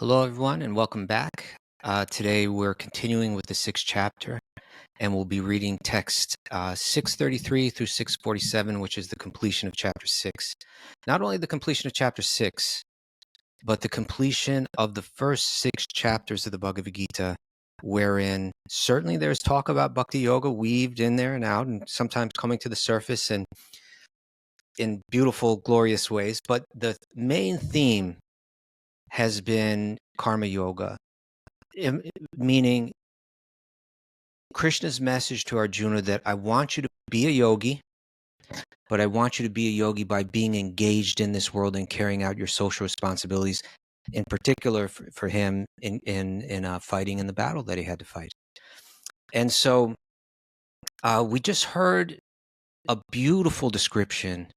Hello, everyone, and welcome back. Today we're continuing with the sixth chapter, and we'll be reading text 633 through 647, which is the completion of chapter 6. Not only the completion of chapter 6, but the completion of the first 6 chapters of the Bhagavad-gītā, wherein certainly there's talk about Bhakti Yoga weaved in there and out, and sometimes coming to the surface and in beautiful, glorious ways. But the main theme has been karma yoga, meaning Krishna's message to Arjuna that I want you to be a yogi, but I want you to be a yogi by being engaged in this world and carrying out your social responsibilities, in particular for him in fighting in the battle that he had to fight. And so we just heard a beautiful description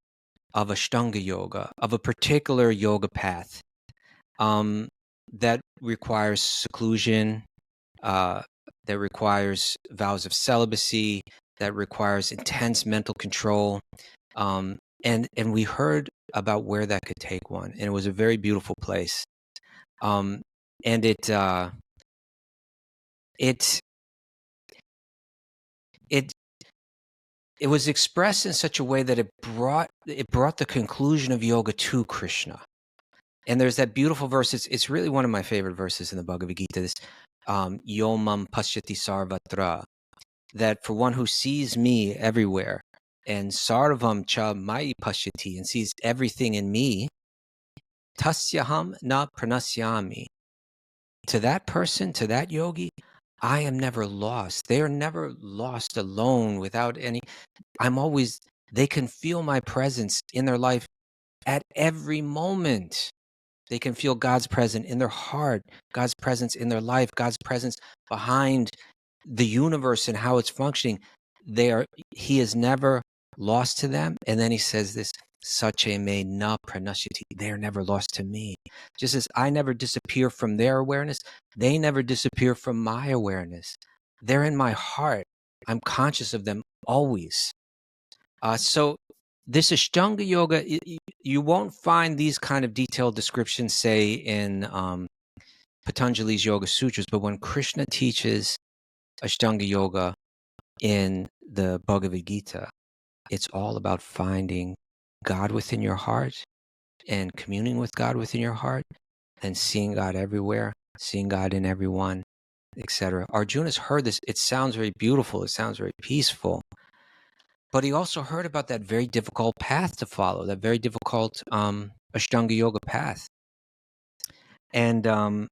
of Ashtanga yoga, of a particular yoga path that requires seclusion, that requires vows of celibacy, that requires intense mental control. And we heard about where that could take one. And it was a very beautiful place. And it was expressed in such a way that it brought the conclusion of yoga to Krishna. And there's that beautiful verse. It's really one of my favorite verses in the Bhagavad-gītā. This Yomam Pashyati Sarvatra, that for one who sees me everywhere, and Sarvam Cha Mai Pashyati, and sees everything in me, Tasyaham Na Pranasyami. To that person, to that yogi, I am never lost. They are never lost alone without any. They can feel my presence in their life at every moment. They can feel God's presence in their heart, God's presence in their life, God's presence behind the universe and how it's functioning. He is never lost to them. And then he says this, Sache me na pranashyati. They are never lost to me. Just as I never disappear from their awareness, they never disappear from my awareness. They're in my heart. I'm conscious of them always. So this Ashtanga yoga, you won't find these kind of detailed descriptions, say, in Patanjali's Yoga Sutras, but when Krishna teaches Ashtanga yoga in the Bhagavad-gītā, it's all about finding God within your heart and communing with God within your heart and seeing God everywhere, seeing God in everyone, etc. Arjuna's heard this. It sounds very beautiful. It sounds very peaceful. But he also heard about that very difficult path to follow, that very difficult Ashtanga yoga path. And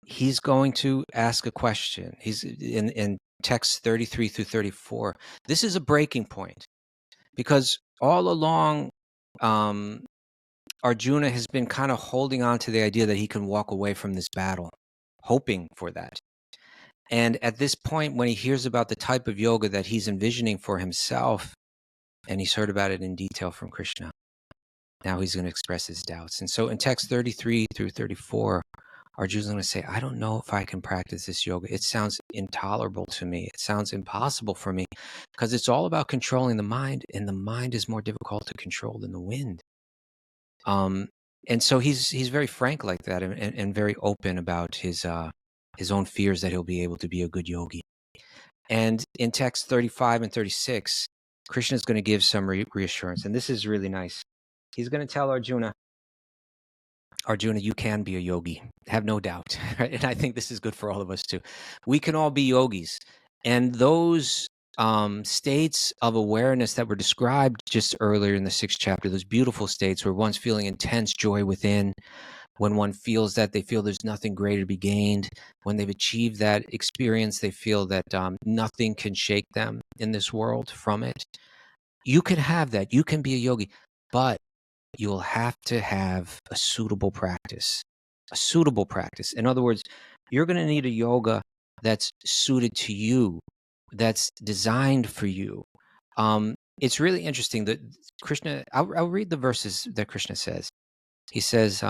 he's going to ask a question. He's in text 33 through 34. This is a breaking point because all along, Arjuna has been kind of holding on to the idea that he can walk away from this battle, hoping for that. And at this point, when he hears about the type of yoga that he's envisioning for himself, and he's heard about it in detail from Krishna, now he's going to express his doubts. And so in text 33 through 34, Arjuna's going to say, I don't know if I can practice this yoga. It sounds intolerable to me. It sounds impossible for me because it's all about controlling the mind, and the mind is more difficult to control than the wind. And so he's very frank like that and very open about his own fears that he'll be able to be a good yogi. And in text 35 and 36, Krishna is going to give some reassurance. And this is really nice. He's going to tell Arjuna, you can be a yogi. Have no doubt. Right? And I think this is good for all of us too. We can all be yogis. And those states of awareness that were described just earlier in the 6th chapter, those beautiful states where one's feeling intense joy within, when one feels that they feel there's nothing greater to be gained, when they've achieved that experience, they feel that nothing can shake them in this world from it. You can have that. You can be a yogi, but you'll have to have a suitable practice. A suitable practice. In other words, you're going to need a yoga that's suited to you, that's designed for you. It's really interesting that Krishna, I'll read the verses that Krishna says. He says,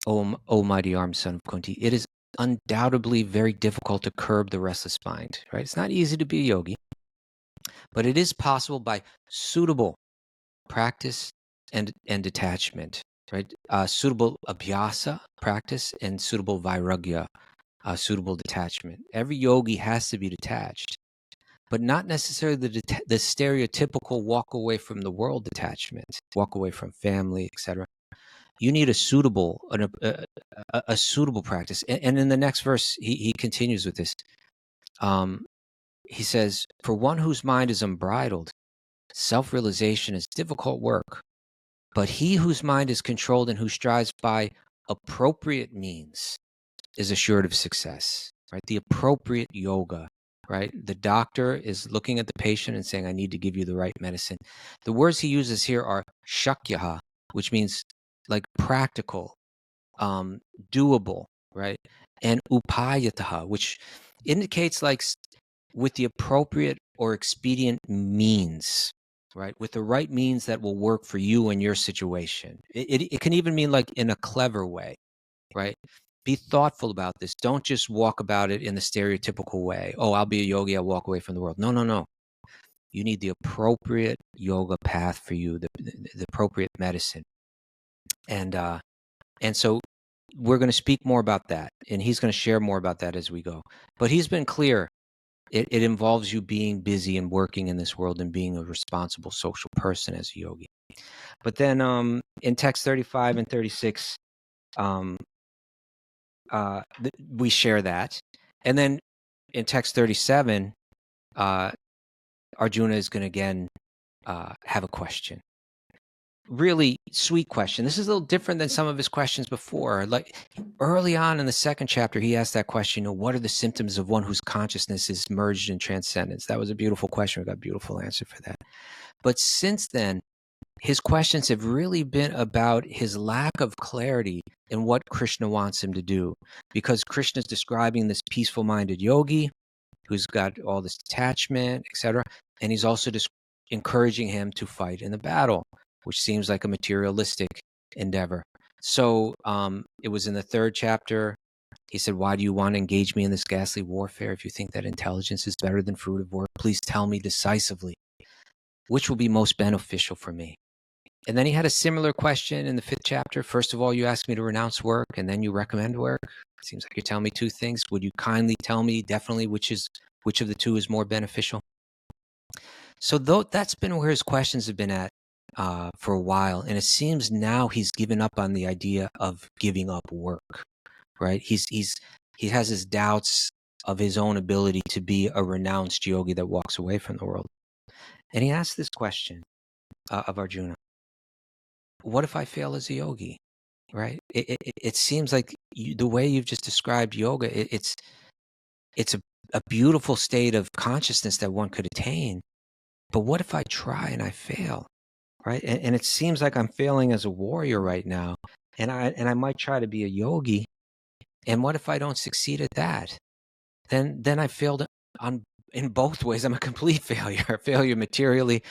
O mighty armed son of Kunti, it is undoubtedly very difficult to curb the restless mind, right? It's not easy to be a yogi, but it is possible by suitable practice and detachment. right? Suitable abhyasa, practice, and suitable vairagya, suitable detachment. Every yogi has to be detached, but not necessarily the stereotypical walk away from the world detachment, walk away from family, etc. You need a suitable, a suitable practice. And in the next verse, he continues with this. He says, "For one whose mind is unbridled, self-realization is difficult work. But he whose mind is controlled and who strives by appropriate means is assured of success." Right? The appropriate yoga, right? The doctor is looking at the patient and saying, I need to give you the right medicine. The words he uses here are shakyaha, which means like practical, doable, right? And upayataha, which indicates like with the appropriate or expedient means, right? With the right means that will work for you and your situation. It can even mean like in a clever way, right? Be thoughtful about this. Don't just walk about it in the stereotypical way. Oh, I'll be a yogi, I'll walk away from the world. No, no, no. You need the appropriate yoga path for you, the appropriate medicine. And so we're going to speak more about that, and he's going to share more about that as we go. But he's been clear. It involves you being busy and working in this world and being a responsible social person as a yogi. But then in text 35 and 36, we share that. And then in text 37, Arjuna is going to again have a question. Really sweet question. This is a little different than some of his questions before. Like early on in the second chapter, he asked that question, what are the symptoms of one whose consciousness is merged in transcendence? That was a beautiful question. We got a beautiful answer for that. But since then, his questions have really been about his lack of clarity in what Krishna wants him to do. Because Krishna is describing this peaceful-minded yogi who's got all this detachment, etc. And he's also just encouraging him to fight in the battle, which seems like a materialistic endeavor. So it was in the third chapter. He said, why do you want to engage me in this ghastly warfare? If you think that intelligence is better than fruit of work, please tell me decisively, which will be most beneficial for me? And then he had a similar question in the fifth chapter. First of all, you ask me to renounce work, and then you recommend work. It seems like you're telling me two things. Would you kindly tell me definitely which of the two is more beneficial? So that's been where his questions have been at for a while. And it seems now he's given up on the idea of giving up work, right? He has his doubts of his own ability to be a renounced yogi that walks away from the world. And he asked this question of Arjuna. What if I fail as a yogi, right? It seems like the way you've just described yoga, it's a beautiful state of consciousness that one could attain. But what if I try and I fail, right? And it seems like I'm failing as a warrior right now, and I might try to be a yogi. And what if I don't succeed at that? Then I failed in both ways. I'm a complete failure, failure materially,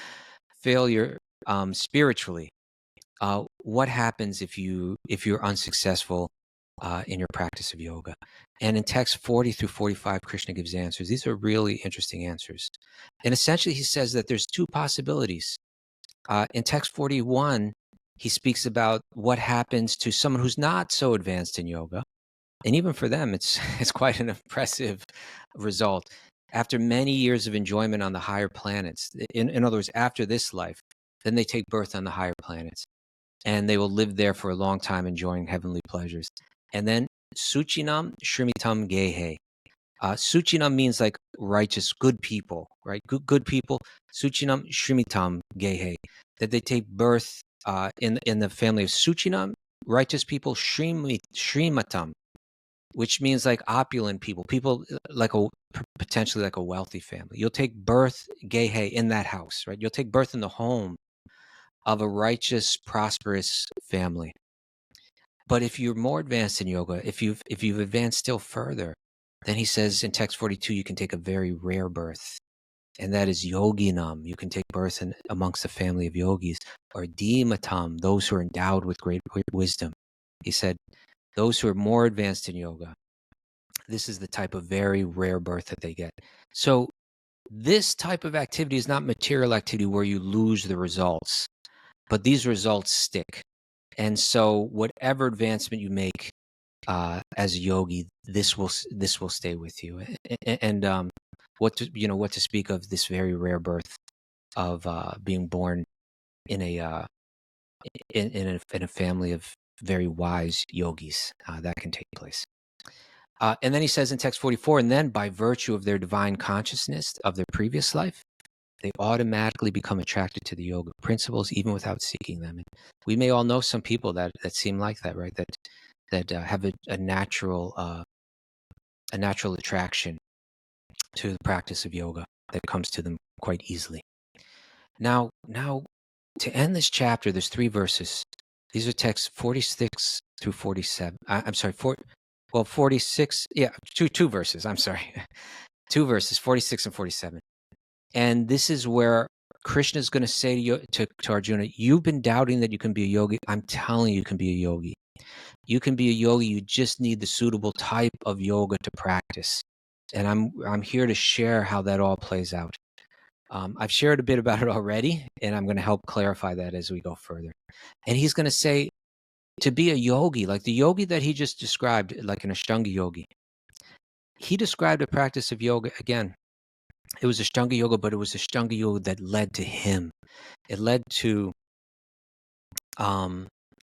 failure spiritually. What happens if you're unsuccessful in your practice of yoga? And in text 40 through 45, Krishna gives answers. These are really interesting answers. And essentially, he says that there's two possibilities. In text 41, he speaks about what happens to someone who's not so advanced in yoga. And even for them, it's quite an impressive result. After many years of enjoyment on the higher planets, in other words, after this life, then they take birth on the higher planets. And they will live there for a long time enjoying heavenly pleasures. And then Suchinam Shrimitam Gehe. Suchinam means like righteous, good people, right? Good people. Suchinam Shrimitam Gehe. That they take birth in the family of Suchinam, righteous people, Shrimatam, which means like opulent people like potentially like a wealthy family. You'll take birth, Gehe, in that house, right? You'll take birth in the home of a righteous, prosperous family. But if you're more advanced in yoga, if you've advanced still further, then he says in text 42, you can take a very rare birth, and that is yoginam. You can take birth amongst a family of yogis, or dhimatam, those who are endowed with great wisdom. He said, those who are more advanced in yoga, this is the type of very rare birth that they get. So this type of activity is not material activity where you lose the results. But these results stick. And so whatever advancement you make as a yogi, this will stay with you. And what to speak of this very rare birth of being born in a in a family of very wise yogis that can take place. And then he says in text 44, and then by virtue of their divine consciousness of their previous life, they automatically become attracted to the yoga principles even without seeking them. And we may all know some people that seem like that, right? That have a natural attraction to the practice of yoga that comes to them quite easily. Now, to end this chapter, there's 3 verses. These are texts 46 through 47. I'm sorry, 46. Yeah, two verses. I'm sorry, 2 verses, 46 and 47. And this is where Krishna is going to say to Arjuna, you've been doubting that you can be a yogi. I'm telling you, you can be a yogi. You can be a yogi. You just need the suitable type of yoga to practice. And I'm here to share how that all plays out. I've shared a bit about it already, and I'm going to help clarify that as we go further. And he's going to say, to be a yogi, like the yogi that he just described, like an Ashtanga yogi, he described a practice of yoga again. It was Ashtanga yoga, but it was Ashtanga yoga that led to him. It led to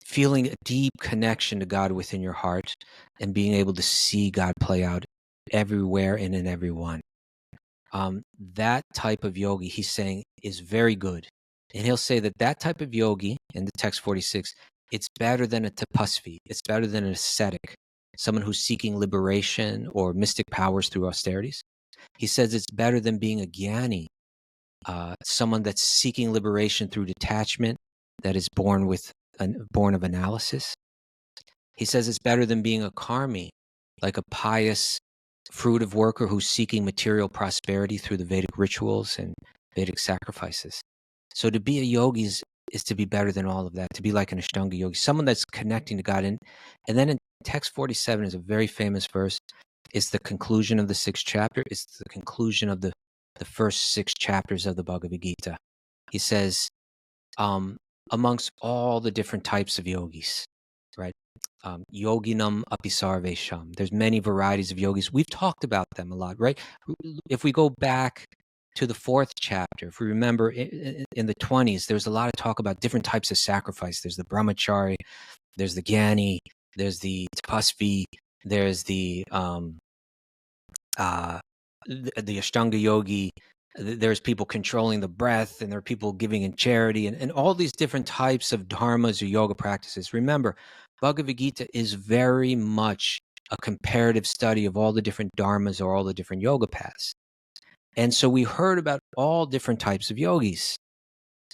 feeling a deep connection to God within your heart and being able to see God play out everywhere and in everyone. That type of yogi, he's saying, is very good. And he'll say that type of yogi, in the text 46, it's better than a tapasvi. It's better than an ascetic, someone who's seeking liberation or mystic powers through austerities. He says it's better than being a jnani, someone that's seeking liberation through detachment, that is born of analysis. He says it's better than being a karmi, like a pious, fruitive worker who's seeking material prosperity through the Vedic rituals and Vedic sacrifices. So to be a yogi is to be better than all of that, to be like an Ashtanga yogi, someone that's connecting to God. And then in text 47 is a very famous verse. It's the conclusion of the 6th chapter. It's the conclusion of the first 6 chapters of the Bhagavad-gītā. He says, amongst all the different types of yogis, right? Yoginam api sarvesham. There's many varieties of yogis. We've talked about them a lot, right? If we go back to the 4th chapter, if we remember in the 20s, there was a lot of talk about different types of sacrifice. There's the brahmachari, there's the jnani, there's the tapasvi, there's the Ashtanga yogi. There's people controlling the breath, and there are people giving in charity, and all these different types of dharmas or yoga practices. Remember, Bhagavad-gītā is very much a comparative study of all the different dharmas or all the different yoga paths. And so we heard about all different types of yogis.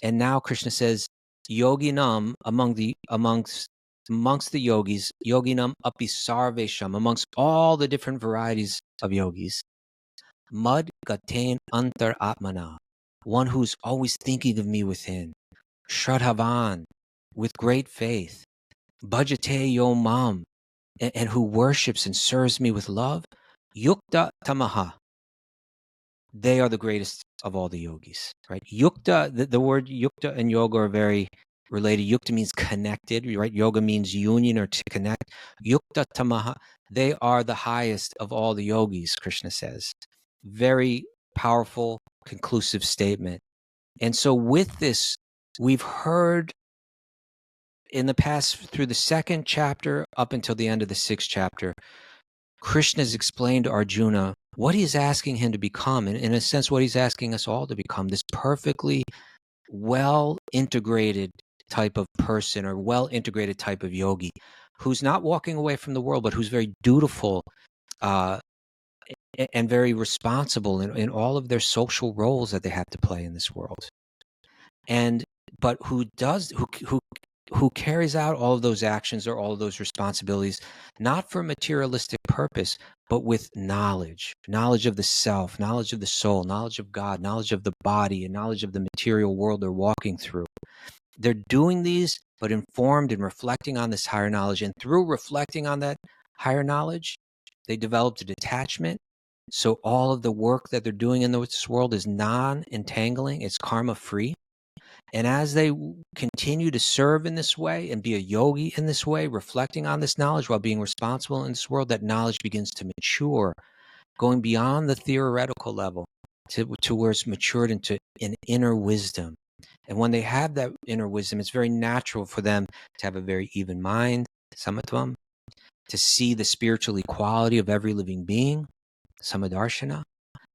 And now Krishna says, yoginam, amongst the yogis, yoginam api sarvesham, amongst all the different varieties of yogis, mad gaten antar atmana, one who's always thinking of me within, shradhavan, with great faith, bhajate yo mam, and who worships and serves me with love, yukta tamaha, they are the greatest of all the yogis, right? Yukta, the word yukta and yoga are very related. Yukta means connected, right? Yoga means union or to connect. Yukta tamaha, they are the highest of all the yogis, Krishna says. Very powerful, conclusive statement. And so with this, we've heard in the past, through the 2nd chapter up until the end of the 6th chapter, Krishna has explained to Arjuna what he's asking him to become, and in a sense, what he's asking us all to become, this perfectly well-integrated type of person or well-integrated type of yogi who's not walking away from the world, but who's very dutiful and very responsible in all of their social roles that they have to play in this world. But who carries out all of those actions or all of those responsibilities, not for materialistic purpose, but with knowledge of the self, knowledge of the soul, knowledge of God, knowledge of the body, and knowledge of the material world they're walking through. They're doing these, but informed and reflecting on this higher knowledge. And through reflecting on that higher knowledge, they developed a detachment. So all of the work that they're doing in this world is non-entangling, it's karma-free. And as they continue to serve in this way and be a yogi in this way, reflecting on this knowledge while being responsible in this world, that knowledge begins to mature, going beyond the theoretical level to where it's matured into an inner wisdom. And when they have that inner wisdom, it's very natural for them to have a very even mind, samatvam, to see the spiritual equality of every living being, samadarshana,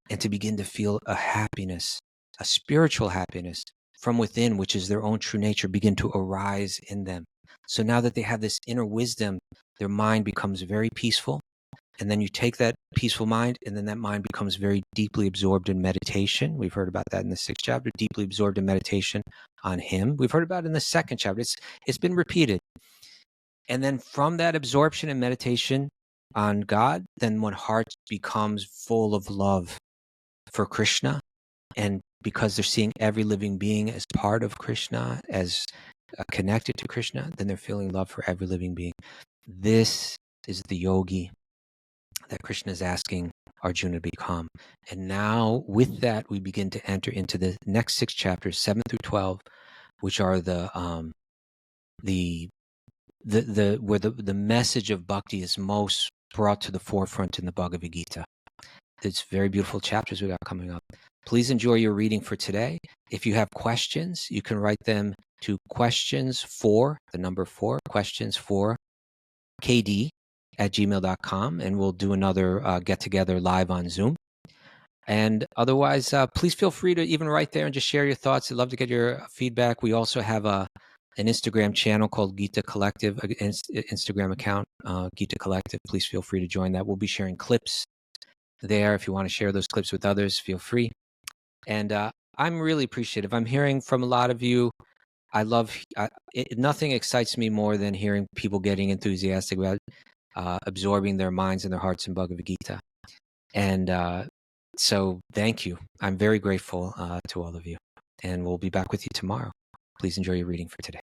and to begin to feel a happiness, a spiritual happiness from within, which is their own true nature, begin to arise in them. So now that they have this inner wisdom, their mind becomes very peaceful. And then you take that peaceful mind, and then that mind becomes very deeply absorbed in meditation. We've heard about that in the 6th chapter, deeply absorbed in meditation on Him. We've heard about it in the 2nd chapter. It's been repeated. And then from that absorption and meditation on God, then one heart becomes full of love for Krishna. And because they're seeing every living being as part of Krishna, as connected to Krishna, then they're feeling love for every living being. This is the yogi that Krishna is asking Arjuna to become. And now with that, we begin to enter into the next 6 chapters, 7 through 12, which are where the message of bhakti is most brought to the forefront in the Bhagavad-gītā. It's very beautiful chapters we got coming up. Please enjoy your reading for today. If you have questions, you can write them to questions4, the number 4, questions4kd@gmail.com, and we'll do another get-together live on Zoom. And otherwise, please feel free to even write there and just share your thoughts. I'd love to get your feedback. We also have an Instagram channel called Gita Collective, an Instagram account, Gita Collective. Please feel free to join that. We'll be sharing clips there. If you want to share those clips with others, feel free. And I'm really appreciative. I'm hearing from a lot of you. Nothing excites me more than hearing people getting enthusiastic about absorbing their minds and their hearts in Bhagavad-gītā. And so thank you. I'm very grateful to all of you. And we'll be back with you tomorrow. Please enjoy your reading for today.